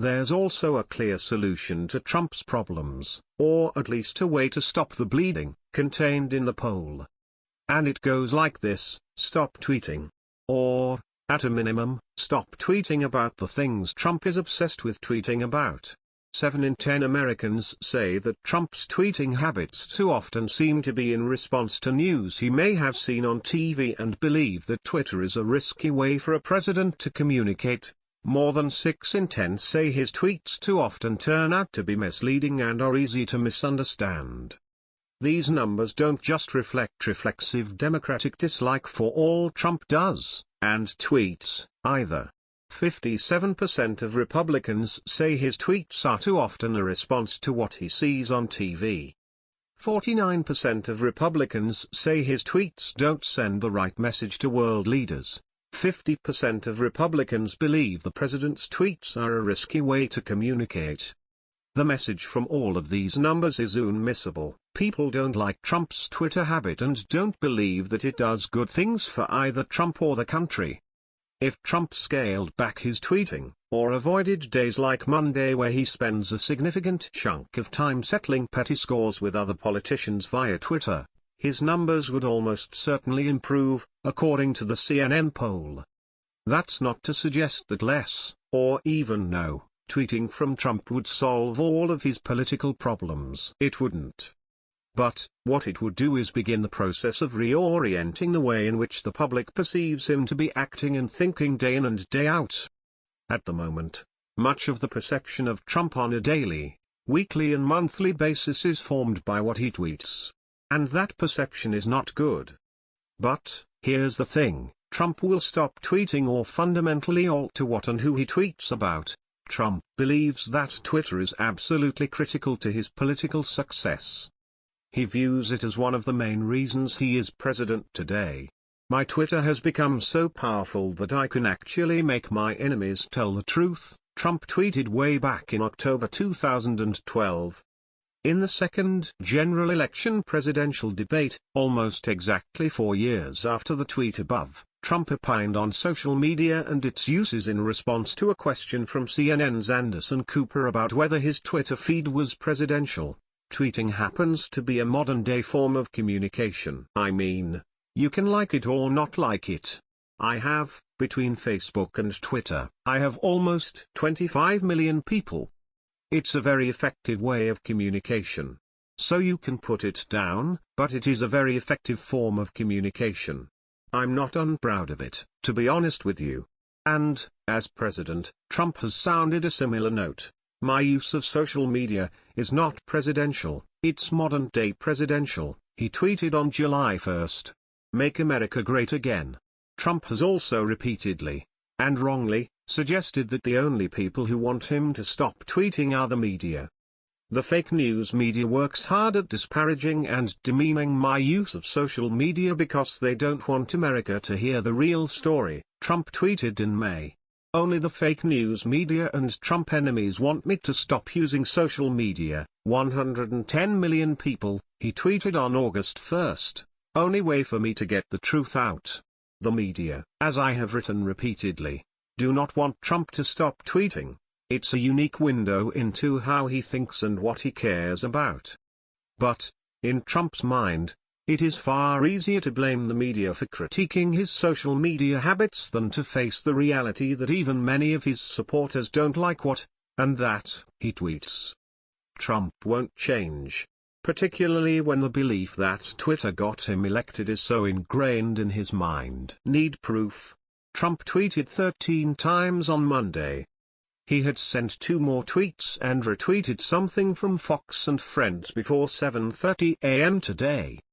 there's also a clear solution to Trump's problems, or at least a way to stop the bleeding, contained in the poll. And it goes like this: stop tweeting. Or, at a minimum, stop tweeting about the things Trump is obsessed with tweeting about. 7 in 10 Americans say that Trump's tweeting habits too often seem to be in response to news he may have seen on TV and believe that Twitter is a risky way for a president to communicate. More than 6 in 10 say his tweets too often turn out to be misleading and are easy to misunderstand. These numbers don't just reflect reflexive Democratic dislike for all Trump does and tweets, either. 57% of Republicans say his tweets are too often a response to what he sees on TV. 49% of Republicans say his tweets don't send the right message to world leaders. 50% of Republicans believe the president's tweets are a risky way to communicate. The message from all of these numbers is unmissable. People don't like Trump's Twitter habit and don't believe that it does good things for either Trump or the country. If Trump scaled back his tweeting, or avoided days like Monday where he spends a significant chunk of time settling petty scores with other politicians via Twitter, his numbers would almost certainly improve, according to the CNN poll. That's not to suggest that less, or even no, tweeting from Trump would solve all of his political problems. It wouldn't. But, what it would do is begin the process of reorienting the way in which the public perceives him to be acting and thinking day in and day out. At the moment, much of the perception of Trump on a daily, weekly and monthly basis is formed by what he tweets. And that perception is not good. But, here's the thing, Trump will stop tweeting or fundamentally alter what and who he tweets about. Trump believes that Twitter is absolutely critical to his political success. He views it as one of the main reasons he is president today. My Twitter has become so powerful that I can actually make my enemies tell the truth, Trump tweeted way back in October 2012. In the second general election presidential debate, almost exactly 4 years after the tweet above, Trump opined on social media and its uses in response to a question from CNN's Anderson Cooper about whether his Twitter feed was presidential. Tweeting happens to be a modern-day form of communication. I mean, you can like it or not like it. I have, between Facebook and Twitter, I have almost 25 million people. It's a very effective way of communication. So you can put it down, but it is a very effective form of communication. I'm not unproud of it, to be honest with you. And, as president, Trump has sounded a similar note. My use of social media is not presidential, it's modern-day presidential, he tweeted on July 1. Make America Great Again. Trump has also repeatedly, and wrongly, suggested that the only people who want him to stop tweeting are the media. The fake news media works hard at disparaging and demeaning my use of social media because they don't want America to hear the real story, Trump tweeted in May. Only the fake news media and Trump enemies want me to stop using social media. 110 million people, he tweeted on August 1. Only way for me to get the truth out. The media, as I have written repeatedly, do not want Trump to stop tweeting. It's a unique window into how he thinks and what he cares about. But, in Trump's mind, it is far easier to blame the media for critiquing his social media habits than to face the reality that even many of his supporters don't like what, and that, he tweets. Trump won't change. Particularly when the belief that Twitter got him elected is so ingrained in his mind. Need proof? Trump tweeted 13 times on Monday. He had sent 2 more tweets and retweeted something from Fox and Friends before 7:30 a.m. today.